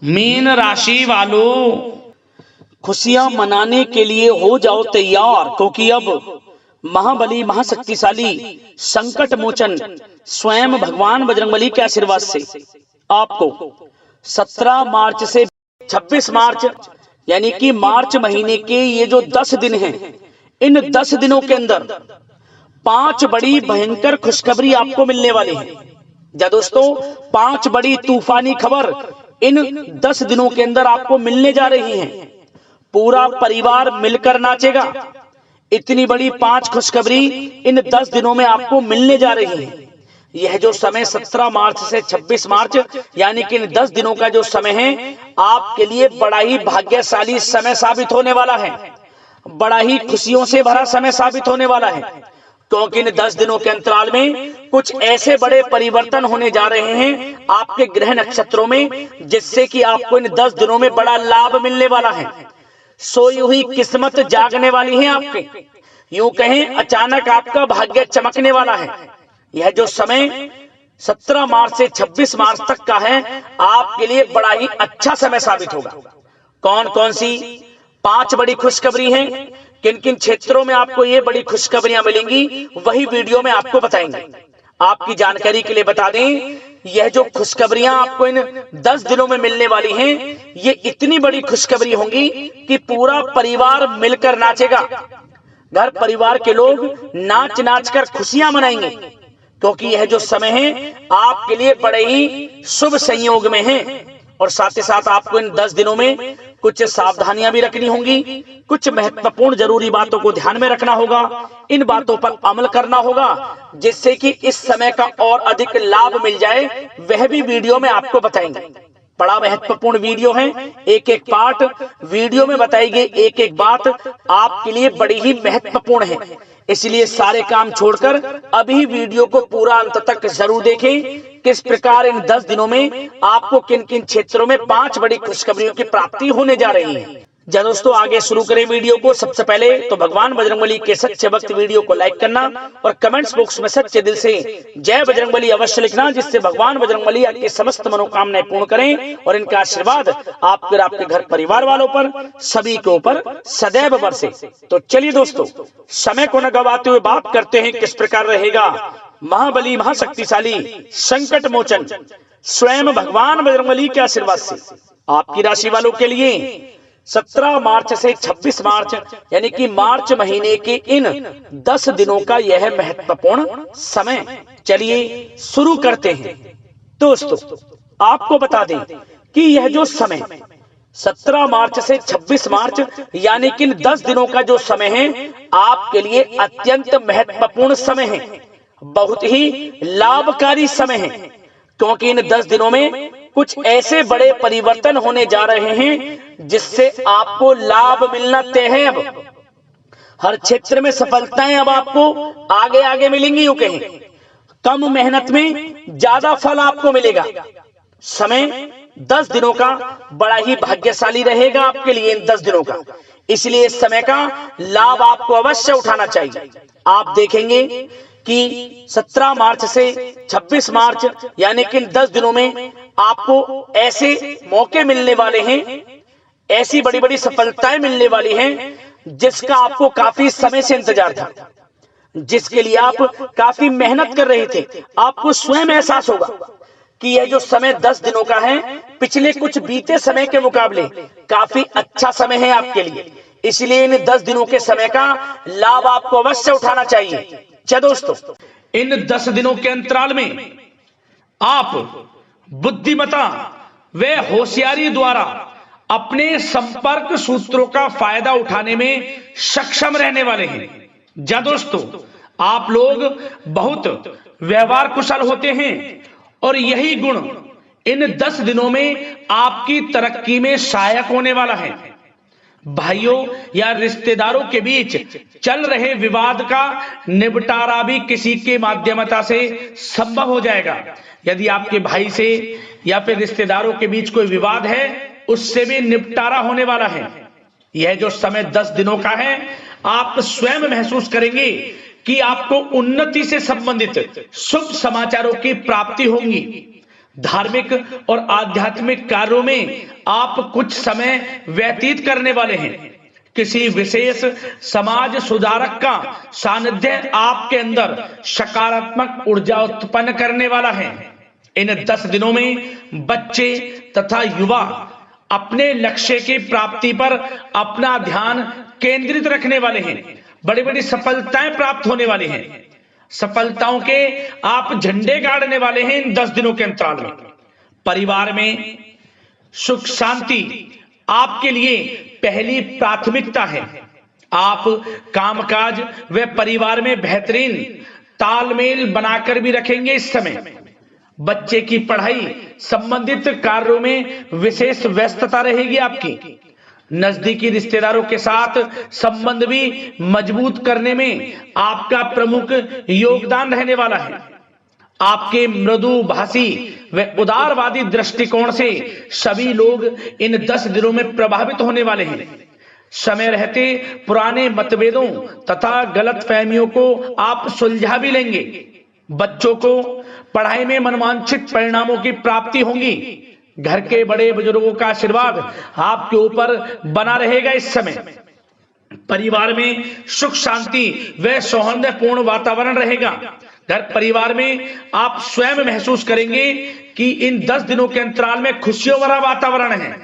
Mean राशि वालों, खुशियां मनाने के लिए हो जाओ तैयार, क्योंकि अब महाबली महाशक्तिशाली संकट मोचन स्वयं भगवान बजरंगबली के आशीर्वाद से आपको 17 मार्च से 26 मार्च यानी कि मार्च महीने के ये जो 10 दिन हैं, इन 10 दिनों के अंदर 5 बड़ी भयंकर खुशखबरी आपको मिलने वाली है। या दोस्तों, 5 बड़ी तूफानी खबर इन 10 दिनों के अंदर आपको मिलने जा रही हैं। पूरा परिवार मिलकर नाचेगा। इतनी बड़ी 5 खुशखबरी इन 10 दिनों में आपको मिलने जा रही है। यह जो समय 17 मार्च से 26 मार्च यानी कि इन 10 दिनों का जो समय है, आपके लिए बड़ा ही भाग्यशाली समय साबित होने वाला है। बड़ा ही खुशियों से भरा समय साबित होने वाला है, क्योंकि इन 10 दिनों के अंतराल में कुछ ऐसे बड़े परिवर्तन होने जा रहे हैं आपके ग्रह नक्षत्रों में, जिससे कि आपको इन 10 दिनों में बड़ा लाभ मिलने वाला है। सोई हुई किस्मत जागने वाली है आपके, यूं कहें अचानक आपका भाग्य चमकने वाला है। यह जो समय 17 मार्च से 26 मार्च तक का है, आपके लिए बड़ा ही अच्छा समय साबित होगा। कौन कौन सी 5 बड़ी खुशखबरी हैं, किन किन क्षेत्रों में आपको ये बड़ी खुशखबरियां मिलेंगी, वही वीडियो में आपको बताएंगे। आपकी जानकारी के लिए बता दें, यह जो खुशखबरियां आपको इन 10 दिनों में मिलने वाली हैं, ये इतनी बड़ी खुशखबरी होंगी कि पूरा परिवार मिलकर नाचेगा। घर परिवार के लोग नाच नाच कर खुशियां मनाएंगे, क्योंकि यह जो समय है आपके लिए बड़े ही शुभ संयोग में है। और साथ ही साथ आपको इन 10 दिनों में कुछ सावधानियां भी रखनी होंगी, कुछ महत्वपूर्ण जरूरी बातों को ध्यान में रखना होगा, इन बातों पर अमल करना होगा, जिससे कि इस समय का और अधिक लाभ मिल जाए, वह भी वीडियो में आपको बताएंगे। बड़ा महत्वपूर्ण वीडियो है, एक एक पार्ट वीडियो में बताई गई एक एक बात आपके लिए बड़ी ही महत्वपूर्ण है। इसलिए सारे काम छोड़कर अभी वीडियो को पूरा अंत तक जरूर देखें, किस प्रकार इन 10 दिनों में आपको किन किन क्षेत्रों में 5 बड़ी खुशखबरियों की प्राप्ति होने जा रही है। जब दोस्तों आगे शुरू करें वीडियो को, सबसे पहले तो भगवान बजरंगबली के सच्चे भक्त वीडियो को लाइक करना और कमेंट्स बॉक्स में सच्चे दिल से जय बजरंगबली अवश्य लिखना, जिससे भगवान बजरंगबली आपकी समस्त मनोकामनाएं पूर्ण करें और इनका आशीर्वाद आपके और आपके घर परिवार वालों पर सभी के ऊपर सदैव बरसे। तो चलिए दोस्तों, समय को न गवाते हुए बात करते हैं किस प्रकार रहेगा महाबली महाशक्तिशाली संकट मोचन स्वयं भगवान बजरंगबली के आशीर्वाद से आपकी राशि वालों के लिए 17 मार्च से 26 मार्च यानी कि मार्च महीने के इन 10 दिनों का यह महत्वपूर्ण समय। चलिए शुरू करते हैं। दोस्तों, आपको बता दें कि यह जो समय 17 मार्च से 26 मार्च यानी कि इन 10 दिनों का जो समय है, आपके लिए अत्यंत महत्वपूर्ण समय है, बहुत ही लाभकारी समय है, क्योंकि इन 10 दिनों में कुछ ऐसे बड़े परिवर्तन होने जा रहे हैं जिससे आपको लाभ मिलना तय है। अब हर क्षेत्र में सफलताएं अब आपको आगे आगे मिलेंगी। यूं कहें कम मेहनत में ज्यादा फल आपको मिलेगा। समय 10 दिनों का बड़ा ही भाग्यशाली रहेगा आपके लिए इन 10 दिनों का, इसलिए इस समय का लाभ आपको अवश्य उठाना चाहिए। आप देखेंगे कि 17 मार्च से 26 मार्च यानी कि 10 दिनों में आपको ऐसे मौके मिलने वाले हैं, ऐसी बड़ी बड़ी सफलताएं मिलने वाली हैं, जिसका आपको काफी समय से इंतजार था, जिसके लिए आप काफी मेहनत कर रहे थे। आपको स्वयं एहसास होगा कि यह जो समय 10 दिनों का है, पिछले कुछ बीते समय के मुकाबले काफी अच्छा समय है आपके लिए, इसलिए इन 10 दिनों के समय का लाभ आपको अवश्य उठाना चाहिए। चलो दोस्तों, इन 10 दिनों के अंतराल में आप बुद्धिमता व होशियारी द्वारा अपने संपर्क सूत्रों का फायदा उठाने में सक्षम रहने वाले हैं। जा दोस्तों, आप लोग बहुत व्यवहार कुशल होते हैं और यही गुण इन 10 दिनों में आपकी तरक्की में सहायक होने वाला है। भाइयों या रिश्तेदारों के बीच चल रहे विवाद का निपटारा भी किसी के माध्यमता से संभव हो जाएगा। यदि आपके भाई से या फिर रिश्तेदारों के बीच कोई विवाद है, उससे भी निपटारा होने वाला है। यह जो समय 10 दिनों का है, आप स्वयं महसूस करेंगे कि आपको उन्नति से संबंधित शुभ समाचारों की प्राप्ति होगी। धार्मिक और आध्यात्मिक कार्यों में आप कुछ समय व्यतीत करने वाले हैं। किसी विशेष समाज सुधारक का सानिध्य आपके अंदर सकारात्मक ऊर्जा उत्पन्न करने वाला है। इन 10 दिनों में बच्चे तथा युवा अपने लक्ष्य की प्राप्ति पर अपना ध्यान केंद्रित रखने वाले हैं। बड़ी बड़ी सफलताएं प्राप्त होने वाली हैं। सफलताओं के आप झंडे गाड़ने वाले हैं इन 10 दिनों के अंतराल में। परिवार में सुख शांति आपके लिए पहली प्राथमिकता है। आप कामकाज व परिवार में बेहतरीन तालमेल बनाकर भी रखेंगे। इस समय बच्चे की पढ़ाई संबंधित कार्यों में विशेष व्यस्तता रहेगी आपकी। नजदीकी रिश्तेदारों के साथ संबंध भी मजबूत करने में आपका प्रमुख योगदान रहने वाला है। आपके मृदुभाषी व उदारवादी दृष्टिकोण से सभी लोग इन 10 दिनों में प्रभावित होने वाले हैं। समय रहते पुराने मतभेदों तथा गलतफहमियों को आप सुलझा भी लेंगे। बच्चों को पढ़ाई में मनवांछित परिणामों की प्राप्ति होगी। घर के बड़े बुजुर्गों का आशीर्वाद आपके ऊपर बना रहेगा। इस समय परिवार में सुख शांति व सौहार्दपूर्ण वातावरण रहेगा। घर परिवार में आप स्वयं महसूस करेंगे कि इन 10 दिनों के अंतराल में खुशियों भरा वातावरण है।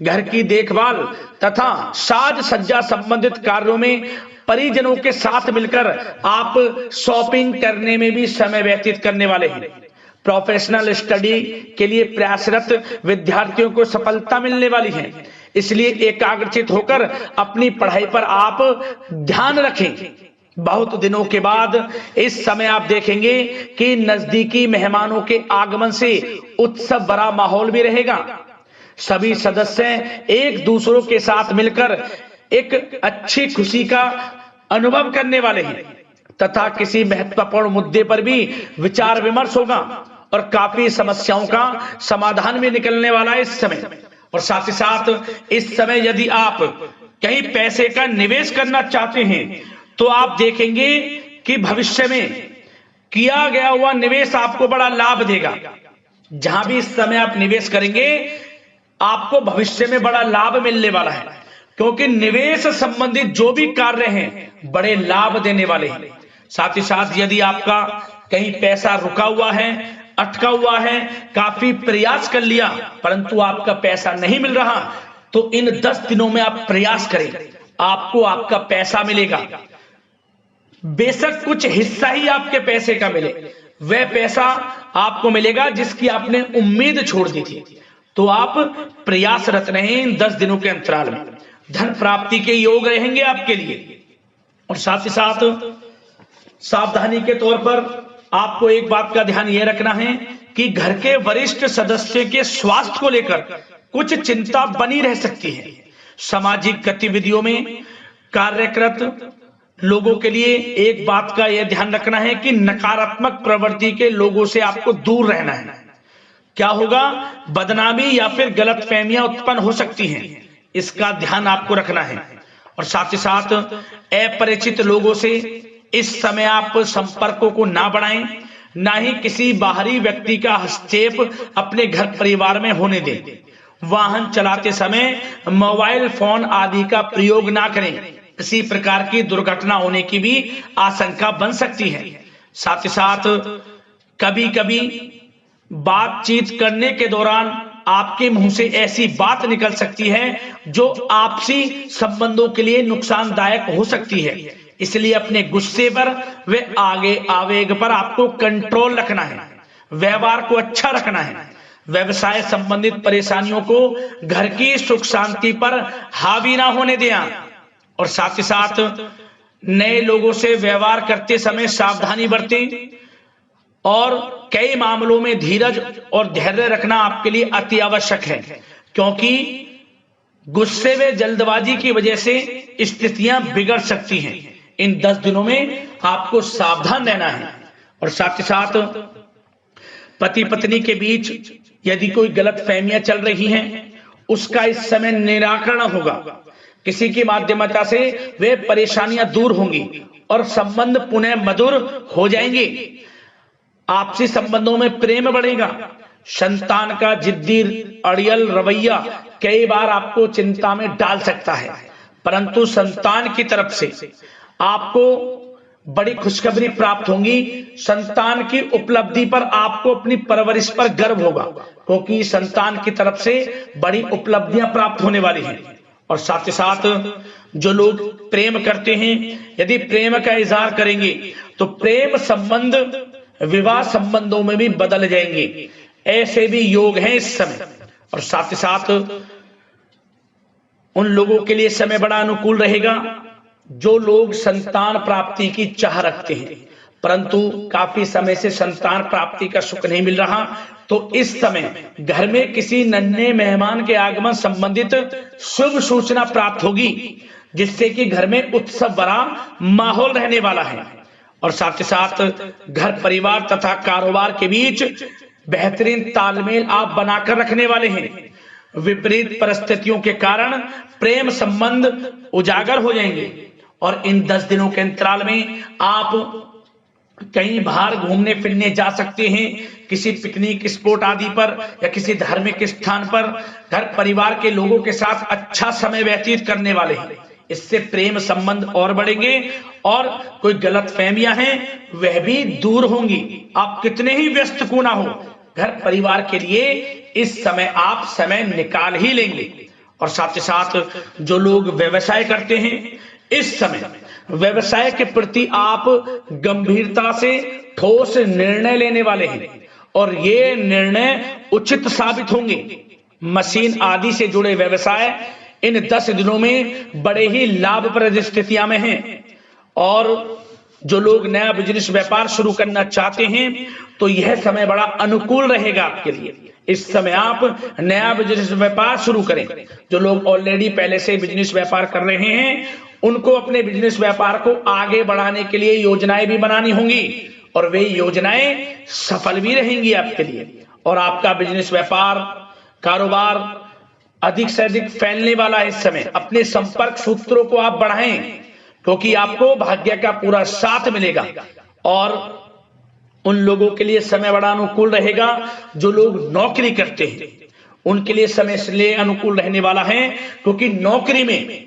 घर की देखभाल तथा साज सज्जा संबंधित कार्यों में परिजनों के साथ मिलकर आप शॉपिंग करने में भी समय व्यतीत करने वाले हैं। प्रोफेशनल स्टडी के लिए प्रयासरत विद्यार्थियों को सफलता मिलने वाली है। इसलिए एकाग्रचित होकर अपनी पढ़ाई पर आप ध्यान रखें। बहुत दिनों के बाद इस समय आप देखेंगे कि नजदीकी मेहमानों के आगमन से उत्सव भरा माहौल भी रहेगा। सभी सदस्य एक दूसरों के साथ मिलकर एक अच्छी खुशी का अनुभव करने वाले हैं तथा किसी महत्वपूर्ण मुद्दे पर भी विचार विमर्श होगा और काफी समस्याओं का समाधान भी निकलने वाला है इस समय। और साथ ही साथ इस समय यदि आप कहीं पैसे का निवेश करना चाहते हैं तो आप देखेंगे कि भविष्य में किया गया हुआ निवेश आपको बड़ा लाभ देगा। जहां भी इस समय आप निवेश करेंगे आपको भविष्य में बड़ा लाभ मिलने वाला है, क्योंकि निवेश संबंधित जो भी कार्य हैं बड़े लाभ देने वाले हैं। साथ ही साथ यदि आपका कहीं पैसा रुका हुआ है, अटका हुआ है, काफी प्रयास कर लिया परंतु आपका पैसा नहीं मिल रहा, तो इन 10 दिनों में आप प्रयास करें, आपको आपका पैसा मिलेगा। बेशक कुछ हिस्सा ही आपके पैसे का मिले, वह पैसा आपको मिलेगा जिसकी आपने उम्मीद छोड़ दी थी। तो आप प्रयासरत रहें इन 10 दिनों के अंतराल में। धन प्राप्ति के योग रहेंगे आपके लिए। और साथ ही साथ सावधानी के तौर पर आपको एक बात का ध्यान यह रखना है कि घर के वरिष्ठ सदस्य के स्वास्थ्य को लेकर कुछ चिंता बनी रह सकती है। सामाजिक गतिविधियों में कार्यरत लोगों के लिए एक बात का यह ध्यान रखना है कि नकारात्मक प्रवृत्ति के लोगों से आपको दूर रहना है। क्या होगा, बदनामी या फिर गलतफहमियां उत्पन्न हो सकती हैं, इसका ध्यान आपको रखना है। और साथ ही साथ अपरिचित लोगों से इस समय आप संपर्कों को ना बढ़ाएं, ना ही किसी बाहरी व्यक्ति का हस्तक्षेप अपने घर परिवार में होने दें। वाहन चलाते समय मोबाइल फोन आदि का प्रयोग ना करें, किसी प्रकार की दुर्घटना होने की भी आशंका बन सकती है। साथ ही साथ कभी कभी बातचीत करने के दौरान आपके मुंह से ऐसी बात निकल सकती है जो आपसी संबंधों के लिए नुकसानदायक हो सकती है। इसलिए अपने गुस्से पर व आगे आवेग पर आपको कंट्रोल रखना है, व्यवहार को अच्छा रखना है। व्यवसाय संबंधित परेशानियों को घर की सुख शांति पर हावी ना होने दें। और साथ ही साथ नए लोगों से व्यवहार करते समय सावधानी बरतें और कई मामलों में धीरज और धैर्य रखना आपके लिए अति आवश्यक है, क्योंकि गुस्से व जल्दबाजी की वजह से स्थितियां बिगड़ सकती हैं। इन 10 दिनों में आपको सावधान रहना है। और साथ ही साथ पति पत्नी के बीच यदि कोई गलतफहमियां चल रही हैं उसका इस समय निराकरण होगा। किसी की माध्यमता से वे परेशानियां दूर होंगी और संबंध पुनः मधुर हो जाएंगे। आपसी संबंधों में प्रेम बढ़ेगा। संतान का जिद्दी अड़ियल रवैया कई बार आपको चिंता में डाल सकता है, परंतु संतान की तरफ से आपको बड़ी खुशखबरी प्राप्त होगी। संतान की उपलब्धि पर आपको अपनी परवरिश पर गर्व होगा, क्योंकि संतान की तरफ से बड़ी उपलब्धियां प्राप्त होने वाली हैं। और साथ ही साथ जो लोग प्रेम करते हैं, यदि प्रेम का इजहार करेंगे तो प्रेम संबंध विवाह संबंधों में भी बदल जाएंगे, ऐसे भी योग हैं इस समय। और साथ ही साथ उन लोगों के लिए समय बड़ा अनुकूल रहेगा जो लोग संतान प्राप्ति की चाह रखते हैं, परंतु काफी समय से संतान प्राप्ति का सुख नहीं मिल रहा, तो इस समय घर में किसी नन्हे मेहमान के आगमन संबंधित शुभ सूचना प्राप्त होगी, जिससे कि घर में उत्सव भरा माहौल रहने वाला है। और साथ ही साथ घर परिवार तथा कारोबार के बीच बेहतरीन तालमेल आप बनाकर रखने वाले हैं। विपरीत परिस्थितियों के कारण प्रेम संबंध उजागर हो जाएंगे और इन 10 दिनों के अंतराल में आप कहीं बाहर घूमने फिरने जा सकते हैं, किसी पिकनिक स्पॉट आदि पर या किसी धार्मिक स्थान पर घर परिवार के लोगों के साथ अच्छा समय व्यतीत करने वाले हैं। इससे प्रेम संबंध और बढ़ेंगे और कोई गलतफहमियां हैं वह भी दूर होंगी। आप कितने ही व्यस्त क्यों ना हो, घर परिवार के लिए इस समय आप समय निकाल ही लेंगे। और साथ ही साथ जो लोग व्यवसाय करते हैं, इस समय व्यवसाय के प्रति आप गंभीरता से ठोस निर्णय लेने वाले हैं और ये निर्णय उचित साबित होंगे। मशीन आदि से जुड़े व्यवसाय इन 10 दिनों में बड़े ही लाभप्रद स्थितियां में हैं। और जो लोग नया बिजनेस व्यापार शुरू करना चाहते हैं तो यह समय बड़ा अनुकूल रहेगा आपके लिए। इस समय आप नया बिजनेस व्यापार शुरू करें। जो लोग ऑलरेडी पहले से बिजनेस व्यापार कर रहे हैं उनको अपने बिजनेस व्यापार को आगे बढ़ाने के लिए योजनाएं भी बनानी होंगी और वे योजनाएं सफल भी रहेंगी आपके लिए। और आपका बिजनेस व्यापार कारोबार अधिक से अधिक फैलने वाला है इस समय। अपने संपर्क सूत्रों को आप बढ़ाएं, क्योंकि आपको भाग्य का पूरा साथ मिलेगा। और उन लोगों के लिए समय बड़ा अनुकूल रहेगा जो लोग नौकरी करते हैं, उनके लिए समय इसलिए अनुकूल रहने वाला है क्योंकि नौकरी में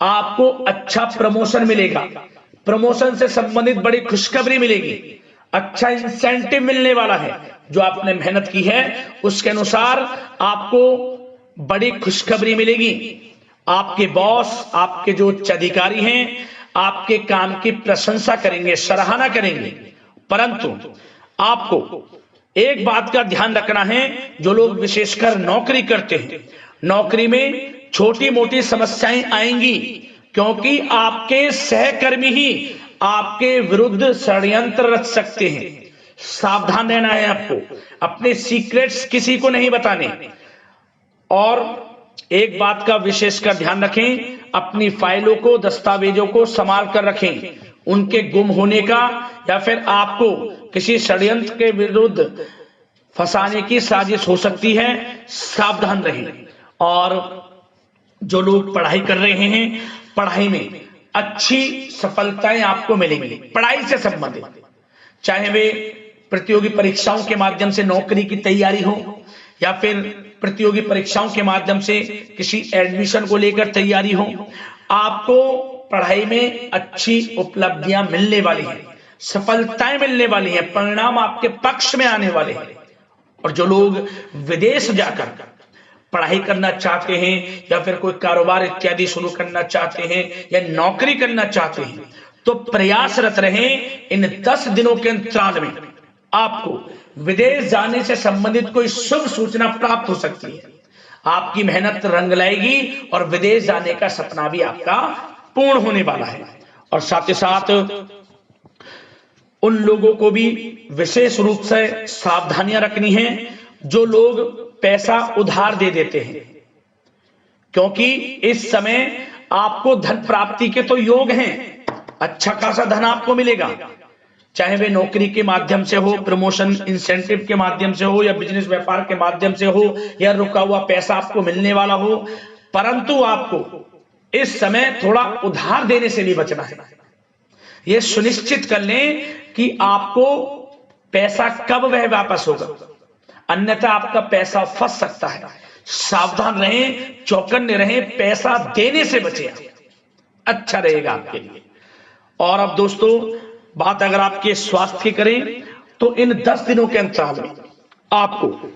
आपको अच्छा प्रमोशन मिलेगा, प्रमोशन से संबंधित बड़ी खुशखबरी मिलेगी, अच्छा इंसेंटिव मिलने वाला है। जो आपने मेहनत की है उसके अनुसार आपको बड़ी खुशखबरी मिलेगी। आपके बॉस, आपके जो उच्च अधिकारी हैं, आपके काम की प्रशंसा करेंगे, सराहना करेंगे। परंतु आपको एक बात का ध्यान रखना है, जो लोग विशेषकर नौकरी करते हैं, नौकरी में छोटी मोटी समस्याएं आएंगी, क्योंकि आपके सहकर्मी ही आपके विरुद्ध षड्यंत्र रच सकते हैं। सावधान रहना है आपको, अपने सीक्रेट्स किसी को नहीं बताने। और एक बात का विशेषकर ध्यान रखें, अपनी फाइलों को, दस्तावेजों को संभाल कर रखें। उनके गुम होने का या फिर आपको किसी षड्यंत्र के विरुद्ध फंसाने की साजिश हो सकती है, सावधान रहें। और जो लोग पढ़ाई कर रहे हैं, पढ़ाई में अच्छी सफलताएं आपको मिलेंगी। पढ़ाई से संबंधित, चाहे वे प्रतियोगी परीक्षाओं के माध्यम से नौकरी की तैयारी हो या फिर प्रतियोगी परीक्षाओं के माध्यम से किसी एडमिशन को लेकर तैयारी हो, आपको पढ़ाई में अच्छी उपलब्धियां मिलने वाली हैं, सफलताएं मिलने वाली हैं, परिणाम आपके पक्ष में आने वाले हैं। और जो लोग विदेश जाकर पढ़ाई करना चाहते हैं या फिर कोई कारोबार इत्यादि शुरू करना चाहते हैं या नौकरी करना चाहते हैं, तो प्रयासरत रहें। इन 10 दिनों के अंतराल में आपको विदेश जाने से संबंधित कोई शुभ सूचना प्राप्त हो सकती है। आपकी मेहनत रंग लाएगी और विदेश जाने का सपना भी आपका पूर्ण होने वाला है। और साथ ही साथ उन लोगों को भी विशेष रूप से सावधानियां रखनी है जो लोग पैसा उधार दे देते हैं, क्योंकि इस समय आपको धन प्राप्ति के तो योग हैं, अच्छा खासा धन आपको मिलेगा, चाहे वे नौकरी के माध्यम से हो, प्रमोशन इंसेंटिव के माध्यम से हो या बिजनेस व्यापार के माध्यम से हो या रुका हुआ पैसा आपको मिलने वाला हो। परंतु आपको इस समय थोड़ा उधार देने से भी बचना है। यह सुनिश्चित कर लें कि आपको पैसा कब वह वापस होगा। अन्यथा आपका पैसा फंस सकता है। सावधान रहें, चौकन्ने रहें, पैसा देने से बचें, अच्छा रहेगा आपके लिए। और अब दोस्तों बात अगर आपके स्वास्थ्य की करें तो इन 10 दिनों के अंतराल में आपको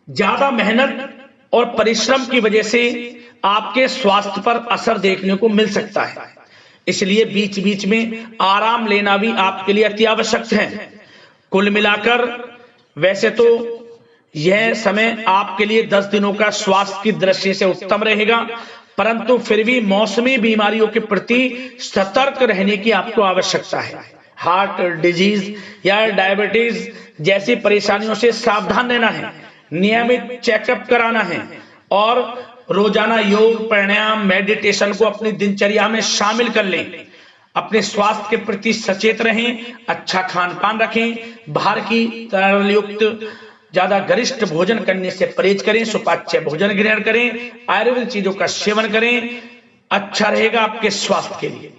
ज्यादा मेहनत और परिश्रम की वजह से आपके स्वास्थ्य पर असर देखने को मिल सकता है, इसलिए बीच बीच में आराम लेना भी आपके लिए अति आवश्यक है। कुल मिलाकर वैसे तो यह समय आपके लिए 10 दिनों का स्वास्थ्य की दृष्टि से उत्तम रहेगा, परंतु फिर भी मौसमी बीमारियों के प्रति सतर्क रहने की आपको आवश्यकता है। हार्ट डिजीज या डायबिटीज जैसी परेशानियों से सावधान रहना है, नियमित चेकअप कराना है और रोजाना योग, प्राणायाम, मेडिटेशन को अपनी दिनचर्या में शामिल कर लें। अपने स्वास्थ्य के प्रति सचेत रहें, अच्छा खान पान रखें, बाहर की तरल युक्त ज्यादा गरिष्ठ भोजन करने से परहेज करें, सुपाच्य भोजन ग्रहण करें, आयुर्वेदिक चीजों का सेवन करें, अच्छा रहेगा आपके स्वास्थ्य के लिए।